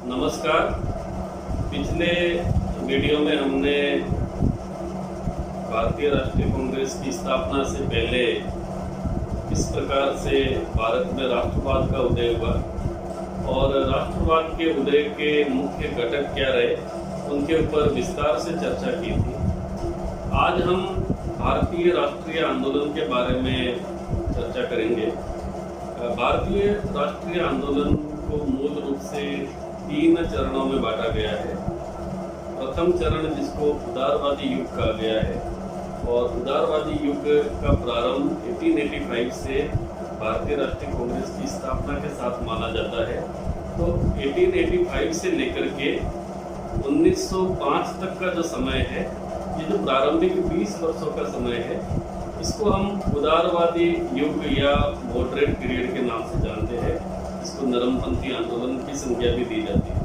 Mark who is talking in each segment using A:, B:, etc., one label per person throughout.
A: नमस्कार। पिछले वीडियो में हमने भारतीय राष्ट्रीय कांग्रेस की स्थापना से पहले किस प्रकार से भारत में राष्ट्रवाद का उदय हुआ और राष्ट्रवाद के उदय के मुख्य घटक क्या रहे, उनके ऊपर विस्तार से चर्चा की थी। आज हम भारतीय राष्ट्रीय आंदोलन के बारे में चर्चा करेंगे। भारतीय राष्ट्रीय आंदोलन को मूल रूप से 3 चरणों में बांटा गया है। प्रथम चरण, जिसको उदारवादी युग कहा गया है, और उदारवादी युग का प्रारंभ 1885 से भारतीय राष्ट्रीय कांग्रेस की स्थापना के साथ माना जाता है। तो 1885 से लेकर के 1905 तक का जो समय है, ये जो प्रारंभिक 20 वर्षों का समय है, इसको हम उदारवादी युग या मॉडरेट पीरियड के नाम से जानते हैं। इसको नरमपंथी आंदोलन की संज्ञा भी दी जाती है।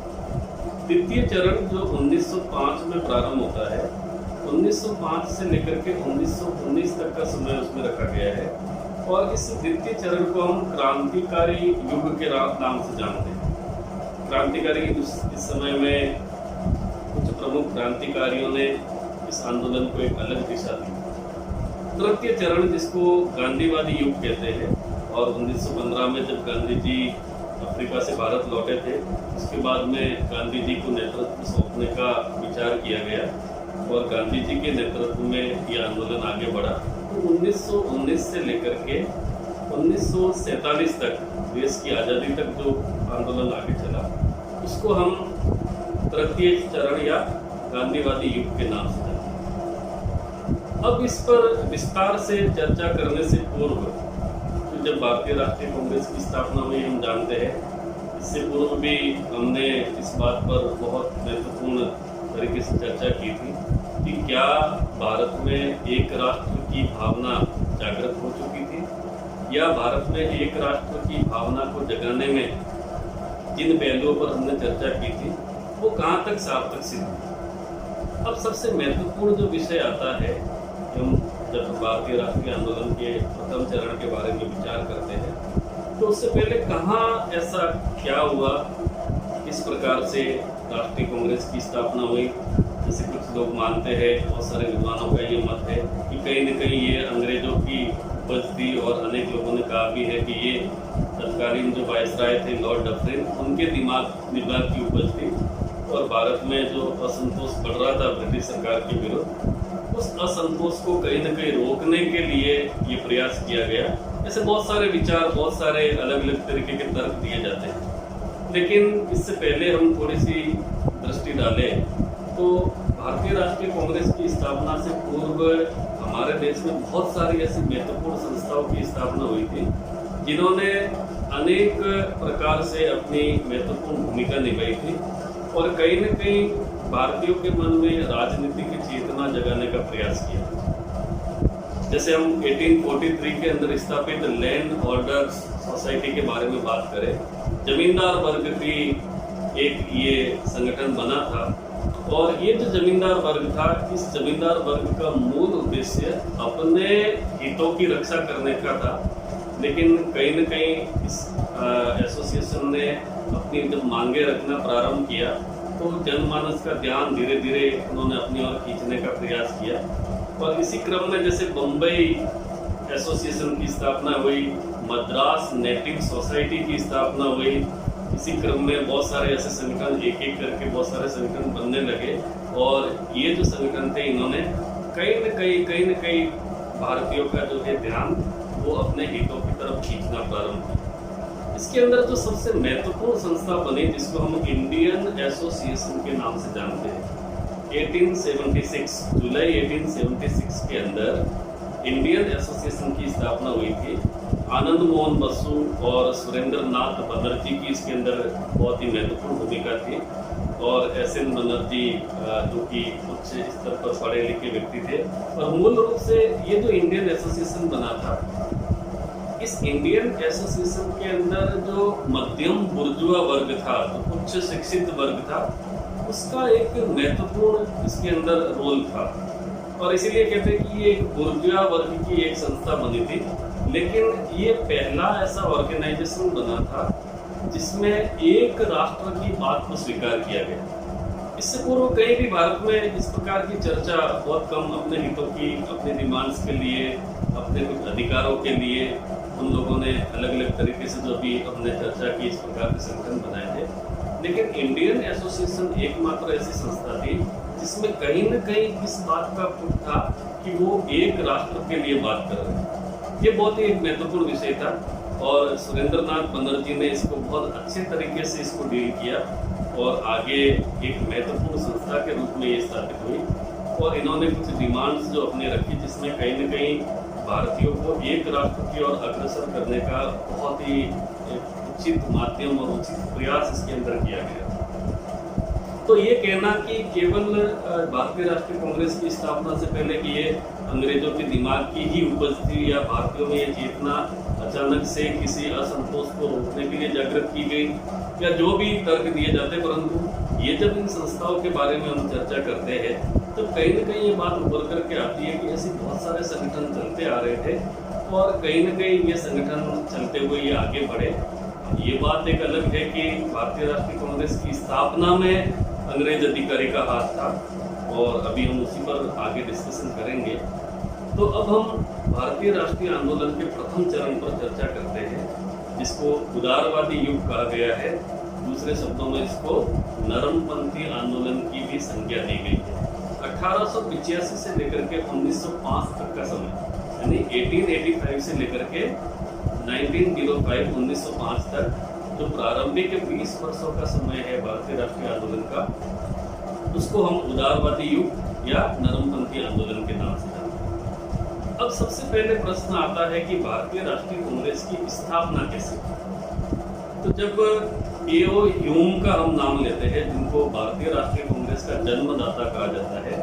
A: द्वितीय चरण जो 1905 में प्रारंभ होता है, 1905 से लेकर के 1919 तक का समय उसमें रखा गया है, और इस द्वितीय चरण को हम क्रांतिकारी युग के नाम से जानते हैं। क्रांतिकारी इस समय में कुछ प्रमुख क्रांतिकारियों ने इस आंदोलन को एक अलग दिशा दी। तृतीय चरण, जिसको गांधीवादी युग कहते हैं, और 1915 में जब गांधी जी अफ्रीका से भारत लौटे थे, उसके बाद में गांधी जी को नेतृत्व सौंपने का विचार किया गया और गांधी जी के नेतृत्व में यह आंदोलन आगे बढ़ा। तो 1919 से लेकर के 1947 तक, देश की आज़ादी तक जो आंदोलन आगे चला, उसको हम तृतीय चरण या गांधीवादी युग के नाम से जानते हैं। अब इस पर विस्तार से चर्चा करने से पूर्व, जब भारतीय राष्ट्रीय कांग्रेस की स्थापना हुई, हम जानते हैं, इससे पूर्व भी हमने इस बात पर बहुत महत्वपूर्ण तरीके से चर्चा की थी कि क्या भारत में एक राष्ट्र की भावना जागृत हो चुकी थी, या भारत में एक राष्ट्र की भावना को जगाने में जिन पहलुओं पर हमने चर्चा की थी, वो कहाँ तक सार्थक सिद्ध हुई। अब सबसे महत्वपूर्ण जो विषय आता है, हम जब भारतीय राष्ट्रीय आंदोलन के प्रथम चरण के बारे में विचार करते हैं, तो उससे पहले कहाँ ऐसा क्या हुआ, किस प्रकार से राष्ट्रीय कांग्रेस की स्थापना हुई। जैसे कुछ लोग मानते हैं, बहुत सारे विद्वानों का ये मत है कि कहीं न कहीं ये अंग्रेजों की उपज थी, और अनेक लोगों ने कहा भी है कि ये तत्कालीन जो वायसराय थे लॉर्ड डफरिन, उनके दिमाग की उपज थी, और भारत में जो असंतोष बढ़ रहा था ब्रिटिश सरकार के विरुद्ध, उस असंतोष को कहीं न कहीं रोकने के लिए ये प्रयास किया गया। ऐसे बहुत सारे विचार, बहुत सारे अलग अलग तरीके के तर्क दिए जाते हैं। लेकिन इससे पहले हम थोड़ी सी दृष्टि डालें तो भारतीय राष्ट्रीय कांग्रेस की स्थापना से पूर्व हमारे देश में बहुत सारी ऐसी महत्वपूर्ण संस्थाओं की स्थापना हुई थी, जिन्होंने अनेक प्रकार से अपनी महत्वपूर्ण भूमिका निभाई थी, और कहीं न कहीं भारतीयों के मन में राजनीति की चेतना जगाने का प्रयास किया। जैसे हम 1843 के अंदर स्थापित लैंड ऑर्डर सोसाइटी के बारे में बात करें, जमींदार वर्ग की एक ये संगठन बना था, और ये जो जमींदार वर्ग था, इस जमींदार वर्ग का मूल उद्देश्य अपने हितों की रक्षा करने का था। लेकिन कहीं न कहीं इस एसोसिएशन ने अपनी जब मांगे रखना प्रारंभ किया, तो जनमानस का ध्यान धीरे धीरे उन्होंने अपनी ओर खींचने का प्रयास किया। और इसी क्रम में जैसे बम्बई एसोसिएशन की स्थापना हुई, मद्रास नेटिव सोसाइटी की स्थापना हुई, इसी क्रम में बहुत सारे ऐसे संगठन, एक एक करके बहुत सारे संगठन बनने लगे, और ये जो संगठन थे, इन्होंने कहीं न कहीं भारतीयों का जो है ध्यान वो अपने हितों की तरफ खींचना प्रारंभ किया। इसके अंदर जो सबसे महत्वपूर्ण संस्था बनी, जिसको हम इंडियन एसोसिएशन के नाम से जानते हैं, 1876 जुलाई 1876 के अंदर इंडियन एसोसिएशन की स्थापना हुई थी। आनंद मोहन बसु और सुरेंद्र नाथ बनर्जी की इसके अंदर बहुत ही महत्वपूर्ण भूमिका थी, और एस.एन. बनर्जी जो कि उच्च स्तर पर पढ़े लिखे व्यक्ति थे। और मूल रूप से ये जो इंडियन एसोसिएशन बना था, इस इंडियन एसोसिएशन के अंदर जो मध्यम बुर्जुआ वर्ग था, जो उच्च शिक्षित वर्ग था, उसका एक महत्वपूर्ण इसके अंदर रोल था। और इसीलिए कहते हैं कि ये एक बुर्जुआ वर्ग की एक संस्था बनी थी। लेकिन ये पहला ऐसा ऑर्गेनाइजेशन बना था जिसमें एक राष्ट्र की बात को स्वीकार किया गया। इससे पूर्व कहीं भी भारत में इस प्रकार की चर्चा बहुत कम, अपने हितों की, अपने डिमांड्स के लिए, अपने कुछ अधिकारों के लिए उन लोगों ने अलग अलग तरीके से जो भी हमने चर्चा की, इस प्रकार के संगठन बनाए थे। लेकिन इंडियन एसोसिएशन एकमात्र ऐसी संस्था थी जिसमें कहीं न कहीं इस बात का पुट था कि वो एक राष्ट्र के लिए बात कर रहे हैं। ये बहुत ही एक महत्वपूर्ण विषय था और सुरेंद्रनाथ बनर्जी ने इसको बहुत अच्छे तरीके से इसको डील किया और आगे एक महत्वपूर्ण संस्था के रूप में ये स्थापित हुई। और इन्होंने कुछ डिमांड्स जो अपने रखी, जिसमें कहीं न कहीं भारतीयों को एक राष्ट्र की ओर अग्रसर करने का बहुत ही उचित माध्यम और उचित प्रयास इसके अंदर किया गया। तो ये कहना कि केवल भारतीय राष्ट्रीय कांग्रेस की स्थापना से पहले कि ये अंग्रेजों के दिमाग की ही उपज थी या भारतीयों में ये चेतना अचानक से किसी असंतोष को रोकने के लिए जागृत की गई या जो भी तर्क दिए जाते, परंतु ये जब इन संस्थाओं के बारे में हम चर्चा करते हैं तो कहीं न कहीं ये बात उभर करके आती है कि ऐसे बहुत सारे संगठन चलते आ रहे थे और कहीं न कहीं ये संगठन चलते हुए ये आगे बढ़े। ये बात एक अलग है कि भारतीय राष्ट्रीय कांग्रेस की स्थापना में अंग्रेज अधिकारी का हाथ था और अभी हम उसी पर आगे डिस्कशन करेंगे। तो अब हम भारतीय राष्ट्रीय आंदोलन के प्रथम चरण पर चर्चा करते हैं, जिसको उदारवादी युग कहा गया है। दूसरे शब्दों में इसको नरमपंथी आंदोलन की भी संज्ञा दी गई है। 1885 से लेकर के 1905 तक का समय, यानी 1885 से लेकर के 1905 तक जो प्रारंभिक 20 वर्षों का समय है भारतीय राष्ट्रीय आंदोलन का, उसको हम उदारवादी युग या नरमपंथी आंदोलन के नाम से जानते हैं। अब सबसे पहले प्रश्न आता है कि भारतीय राष्ट्रीय कांग्रेस की स्थापना कैसे? तो जब ए.ओ. ह्यूम का हम नाम लेते हैं, जिनको भारतीय राष्ट्रीय कांग्रेस का जन्मदाता कहा जाता है,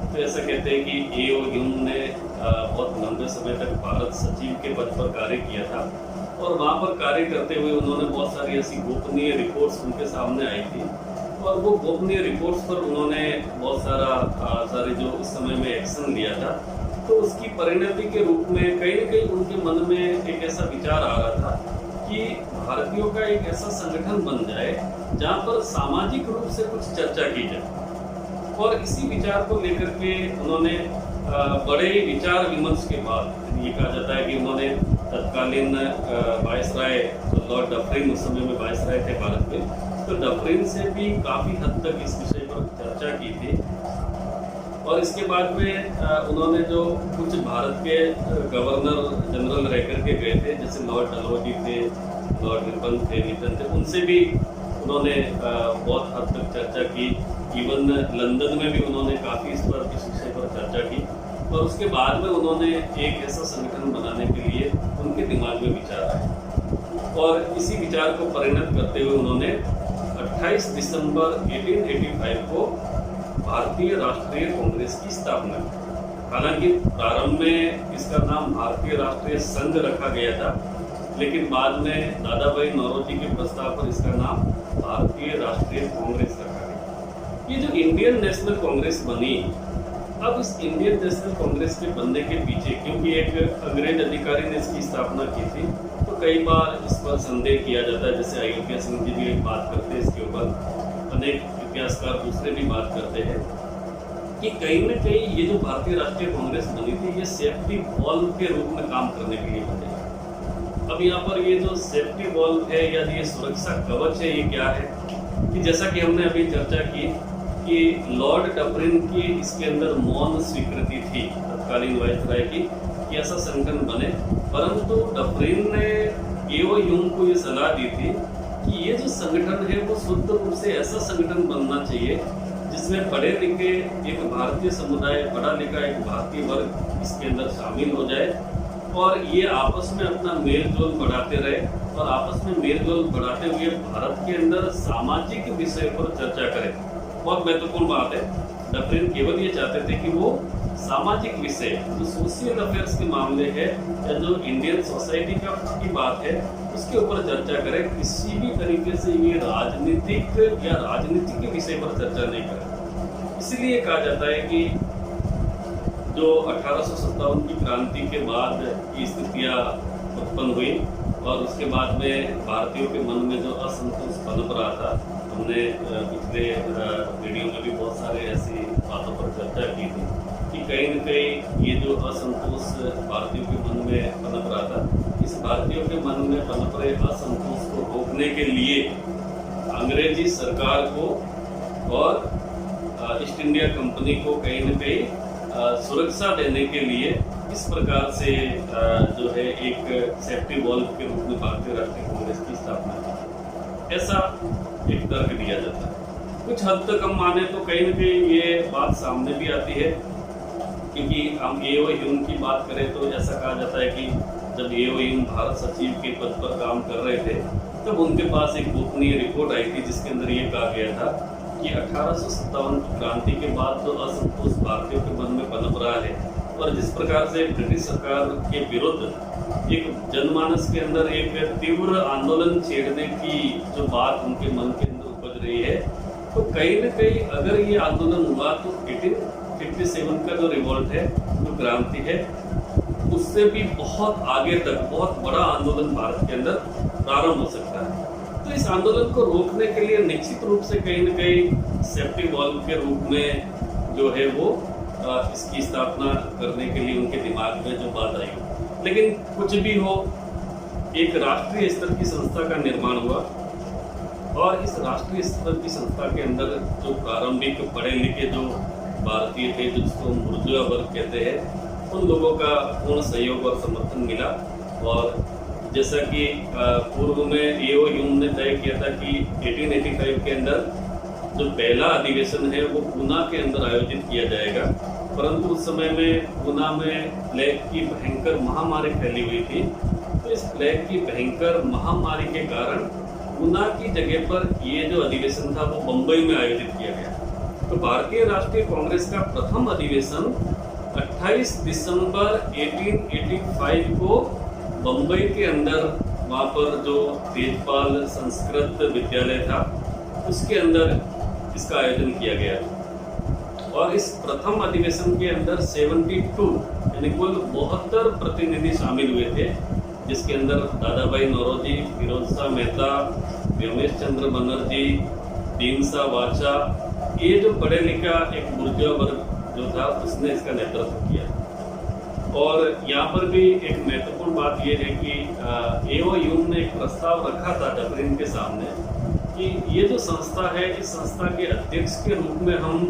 A: तो ऐसा कहते हैं कि ए.ओ. ह्यूम ने बहुत लंबे समय तक भारत सचिव के पद पर कार्य किया था और वहाँ पर कार्य करते हुए उन्होंने बहुत सारी ऐसी गोपनीय रिपोर्ट्स उनके सामने आई थी और वो गोपनीय रिपोर्ट्स पर उन्होंने बहुत सारे जो उस समय में एक्शन लिया था। तो उसकी परिणति के रूप में कहीं न कहीं उनके मन में एक ऐसा विचार आ रहा था कि भारतीयों का एक ऐसा संगठन बन जाए जहाँ पर सामाजिक रूप से कुछ चर्चा की जाए। और इसी विचार को लेकर के उन्होंने बड़े विचार विमर्श के बाद ये कहा जाता है कि उन्होंने तत्कालीन वायसराय लॉर्ड डफरिन, उस समय में वायसराय थे भारत में, तो डफरिन से भी काफ़ी हद तक इस विषय पर चर्चा की थी। और इसके बाद में उन्होंने जो कुछ भारत के गवर्नर जनरल रह करके गए थे, जैसे लॉर्ड डलहौजी थे, लॉर्ड रिपन थे, नीटन थे, उनसे भी उन्होंने बहुत हद तक चर्चा की। इवन लंदन में भी उन्होंने काफ़ी इस विषय पर चर्चा की और उसके बाद में उन्होंने एक ऐसा संगठन बनाने के लिए उनके दिमाग में विचार आया और इसी विचार को परिणत करते हुए उन्होंने 28 दिसंबर 1885 को भारतीय राष्ट्रीय कांग्रेस की स्थापना की। हालांकि प्रारंभ में इसका नाम भारतीय राष्ट्रीय संघ रखा गया था, लेकिन बाद में दादा भाई नौरोजी के प्रस्ताव पर इसका नाम भारतीय राष्ट्रीय कांग्रेस रखा गया। ये जो इंडियन नेशनल कांग्रेस बनी, अब इस इंडियन नेशनल कांग्रेस के बनने के पीछे, क्योंकि एक अंग्रेज अधिकारी ने इसकी स्थापना की थी, तो कई बार इस पर संदेह किया जाता है। जैसे अयोध्या सिंह जी भी बात करते हैं इसके ऊपर, अनेक इतिहासकार दूसरे भी बात करते हैं कि कहीं न कहीं ये जो भारतीय राष्ट्रीय कांग्रेस बनी थी, ये सेफ्टी वॉल्व के रूप में काम करने के लिए बनी। अब यहाँ पर ये जो सेफ्टी वॉल्व है या ये सुरक्षा कवच है, ये क्या है कि जैसा कि हमने अभी चर्चा की कि लॉर्ड डफरिन की इसके अंदर मौन स्वीकृति थी तत्कालीन वायसराय की कि ऐसा संगठन बने, परंतु डफरिन ने ए.ओ. ह्यूम को ये सलाह दी थी कि ये जो संगठन है वो शुद्ध रूप से ऐसा संगठन बनना चाहिए जिसमें पढ़े लिखे एक भारतीय समुदाय, पढ़ा लिखा एक भारतीय वर्ग इसके अंदर शामिल हो जाए और ये आपस में अपना मेल जोल बढ़ाते रहे और आपस में मेल जोल बढ़ाते हुए भारत के अंदर सामाजिक विषय पर चर्चा करें। बहुत महत्वपूर्ण बात है, डफरिन केवल ये चाहते थे कि वो सामाजिक विषय, जो सोशल अफेयर्स के मामले है या जो इंडियन सोसाइटी की बात है, उसके ऊपर चर्चा करें। किसी भी तरीके से ये राजनीतिक या राजनीति के विषय पर चर्चा नहीं करें। इसीलिए कहा जाता है कि जो 1857 की क्रांति के बाद की स्थितियाँ उत्पन्न हुई और उसके बाद में भारतीयों के मन में जो असंतोष पनप रहा था, हमने पिछले वीडियो में भी बहुत सारे ऐसी बातों पर चर्चा की थी कि कहीं न कहीं ये जो असंतोष भारतीयों के मन में पनप रहा था, इस भारतीयों के मन में पनप रहे असंतोष को रोकने के लिए अंग्रेजी सरकार को और ईस्ट इंडिया कंपनी को कहीं न कहीं सुरक्षा देने के लिए इस प्रकार से जो है एक सेफ्टी वॉल्व के रूप में भारतीय राष्ट्रीय कांग्रेस की स्थापना की, ऐसा एक तर्क दिया जाता है। कुछ हद तक हम माने तो कहीं न कहीं ये बात सामने भी आती है, क्योंकि हम एओ ह्यूम की बात करें तो ऐसा कहा जाता है कि जब एओ ह्यूम भारत सचिव के पद पर काम कर रहे थे तब उनके पास एक गोपनीय रिपोर्ट आई थी जिसके अंदर ये कहा गया था कि 1857 क्रांति के बाद जो असंतोष भारतीयों के मन में पनप रहा है और जिस प्रकार से ब्रिटिश सरकार के विरुद्ध एक जनमानस के अंदर एक तीव्र आंदोलन छेड़ने की जो बात उनके मन के अंदर उपज रही है, तो कहीं न कहीं अगर ये आंदोलन हुआ तो 1857 का जो रिवॉल्ट है, जो क्रांति है, उससे भी बहुत आगे तक बहुत बड़ा आंदोलन भारत के अंदर प्रारंभ हो सकता है। तो इस आंदोलन को रोकने के लिए निश्चित रूप से कहीं न कहीं सेफ्टी वॉल्व के रूप में जो है वो इसकी स्थापना करने के लिए उनके दिमाग में जो बात आई हो। लेकिन कुछ भी हो, एक राष्ट्रीय स्तर की संस्था का निर्माण हुआ और इस राष्ट्रीय स्तर की संस्था के अंदर जो प्रारंभिक पढ़े लिखे जो भारतीय थे, जिसको बुर्जुआ वर्ग कहते हैं, उन लोगों का पूर्ण सहयोग और समर्थन मिला। और जैसा कि पूर्व में एओ ह्यूम ने तय किया था कि 1885 के अंदर जो पहला अधिवेशन है वो पूना के अंदर आयोजित किया जाएगा, परंतु उस समय में पूना में प्लेग की भयंकर महामारी फैली हुई थी। तो इस प्लेग की भयंकर महामारी के कारण पूना की जगह पर ये जो अधिवेशन था वो बम्बई में आयोजित किया गया। तो भारतीय राष्ट्रीय कांग्रेस का प्रथम अधिवेशन 28 दिसंबर 1885 को बम्बई के अंदर, वहाँ पर जो तेजपाल संस्कृत विद्यालय था उसके अंदर इसका आयोजन किया गया। और इस प्रथम अधिवेशन के अंदर 72 यानी कुल 72 प्रतिनिधि शामिल हुए थे, जिसके अंदर दादा भाई नौरोजी, फिरोज शाह मेहता, व्योमेश चंद्र बनर्जी, दीनसा वाचा, ये जो पढ़े लिखा एक बुर्जुआ वर्ग जो था उसने इसका नेतृत्व किया। और यहाँ पर भी एक महत्वपूर्ण बात यह है कि एओ ह्यूम ने एक प्रस्ताव रखा था डबरिन के सामने कि ये जो संस्था है, इस संस्था के अध्यक्ष के रूप में हम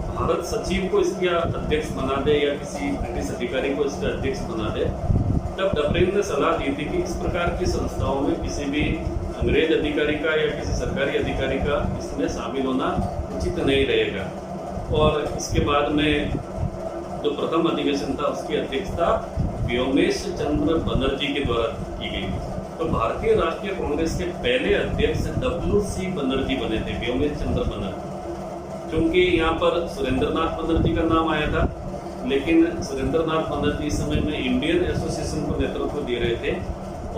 A: भारत सचिव को इसका अध्यक्ष बना दे या किसी ब्रिटिश अधिकारी को इसका अध्यक्ष बना दे। तब डबरिन ने सलाह दी थी कि इस प्रकार की संस्थाओं में किसी भी अंग्रेज अधिकारी का या किसी सरकारी अधिकारी का इसमें शामिल होना उचित नहीं रहेगा। और इसके बाद में जो प्रथम अधिवेशन था उसकी अध्यक्षता व्योमेश चंद्र बनर्जी के द्वारा की गई। तो भारतीय राष्ट्रीय कांग्रेस के पहले अध्यक्ष WC बनर्जी बने थे, व्योमेश चंद्र बनर्जी। क्योंकि यहाँ पर सुरेंद्रनाथ बनर्जी का नाम आया था, लेकिन सुरेंद्रनाथ बनर्जी इस समय में इंडियन एसोसिएशन को नेतृत्व दे रहे थे।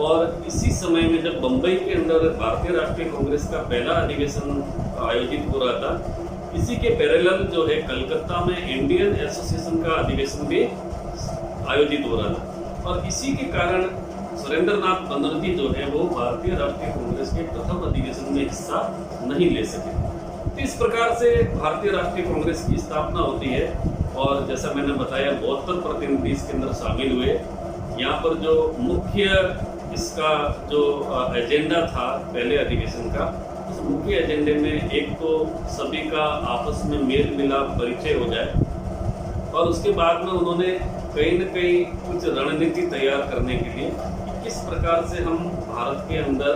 A: और इसी समय में जब बम्बई के अंदर भारतीय राष्ट्रीय कांग्रेस का पहला अधिवेशन आयोजित हो रहा था, इसी के पैरेलल जो है कलकत्ता में इंडियन एसोसिएशन का अधिवेशन भी आयोजित हो रहा था। और इसी के कारण सुरेंद्रनाथ बनर्जी जो है वो भारतीय राष्ट्रीय कांग्रेस के प्रथम अधिवेशन में हिस्सा नहीं ले सके। तो इस प्रकार से भारतीय राष्ट्रीय कांग्रेस की स्थापना होती है। और जैसा मैंने बताया 72 प्रतिनिधि इसके अंदर शामिल हुए। यहाँ पर जो मुख्य इसका जो एजेंडा था पहले अधिवेशन का, उस मुख्य एजेंडे में एक तो सभी का आपस में मेल मिलाप परिचय हो जाए और उसके बाद में उन्होंने कहीं न कहीं कुछ रणनीति तैयार करने के लिए किस प्रकार से हम भारत के अंदर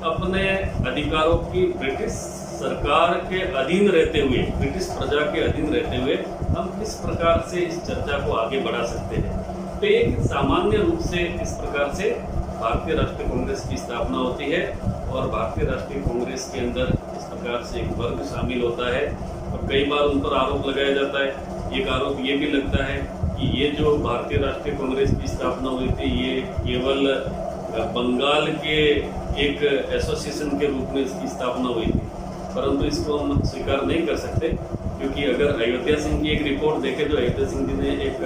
A: अपने अधिकारों की ब्रिटिश सरकार के अधीन रहते हुए, ब्रिटिश प्रजा के अधीन रहते हुए हम किस प्रकार से इस चर्चा को आगे बढ़ा सकते हैं। तो एक सामान्य रूप से इस प्रकार से भारतीय राष्ट्रीय कांग्रेस की स्थापना होती है। और भारतीय राष्ट्रीय कांग्रेस के अंदर इस प्रकार से एक वर्ग शामिल होता है और कई बार उन पर आरोप लगाया जाता है। एक आरोप ये भी लगता है कि ये जो भारतीय राष्ट्रीय कांग्रेस की स्थापना हुई थी, ये केवल बंगाल के एक एसोसिएशन के रूप में इसकी स्थापना हुई थी, परंतु इसको हम स्वीकार नहीं कर सकते। क्योंकि अगर अयोध्या सिंह की एक रिपोर्ट देखें, जो अयोध्या सिंह जी ने एक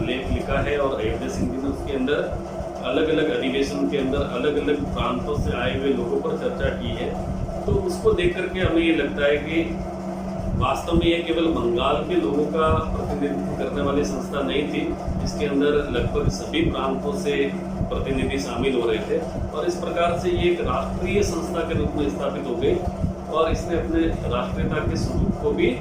A: लेख लिखा है और अयोध्या सिंह जी ने उसके अंदर अलग अलग अधिवेशन के अंदर अलग अलग प्रांतों से आए हुए लोगों पर चर्चा की है, तो उसको देख करके हमें ये लगता है कि वास्तव में ये केवल बंगाल के लोगों का प्रतिनिधित्व करने वाली संस्था नहीं थी। इसके अंदर लगभग सभी प्रांतों से प्रतिनिधि शामिल हो रहे थे और इस प्रकार से ये एक राष्ट्रीय संस्था के रूप में स्थापित हो गई और इसने अपने राष्ट्रीयता के स्वरूप को भी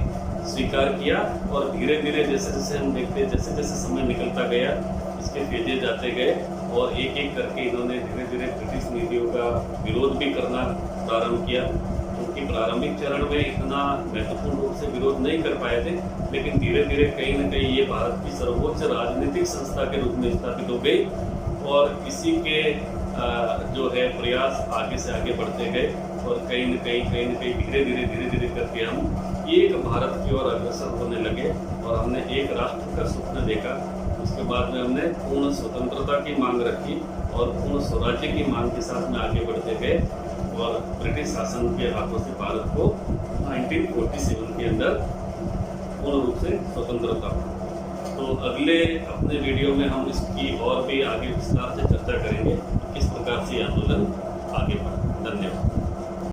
A: स्वीकार किया। और धीरे धीरे जैसे जैसे हम देखते, जैसे जैसे समय निकलता गया, इसके फेजेज आते गए और एक एक करके इन्होंने धीरे धीरे ब्रिटिश नीतियों का विरोध भी करना प्रारंभ किया, क्योंकि प्रारंभिक चरण में इतना महत्वपूर्ण रूप से विरोध नहीं कर पाए थे, लेकिन धीरे धीरे कहीं न कहीं ये भारत की सर्वोच्च राजनीतिक संस्था के रूप में स्थापित हो गई और इसी के जो है प्रयास आगे से आगे बढ़ते गए और कहीं न कहीं धीरे धीरे करके हम एक भारत की ओर अग्रसर होने लगे और हमने एक राष्ट्र का स्वप्न देखा। उसके बाद में हमने पूर्ण स्वतंत्रता की मांग रखी और पूर्ण स्वराज्य की मांग के साथ में आगे बढ़ते गए और ब्रिटिश शासन के हाथों से भारत को 1947 के अंदर पूर्ण रूप से स्वतंत्रता। तो अगले अपने वीडियो में हम इसकी और भी आगे विस्तार से चर्चा करेंगे।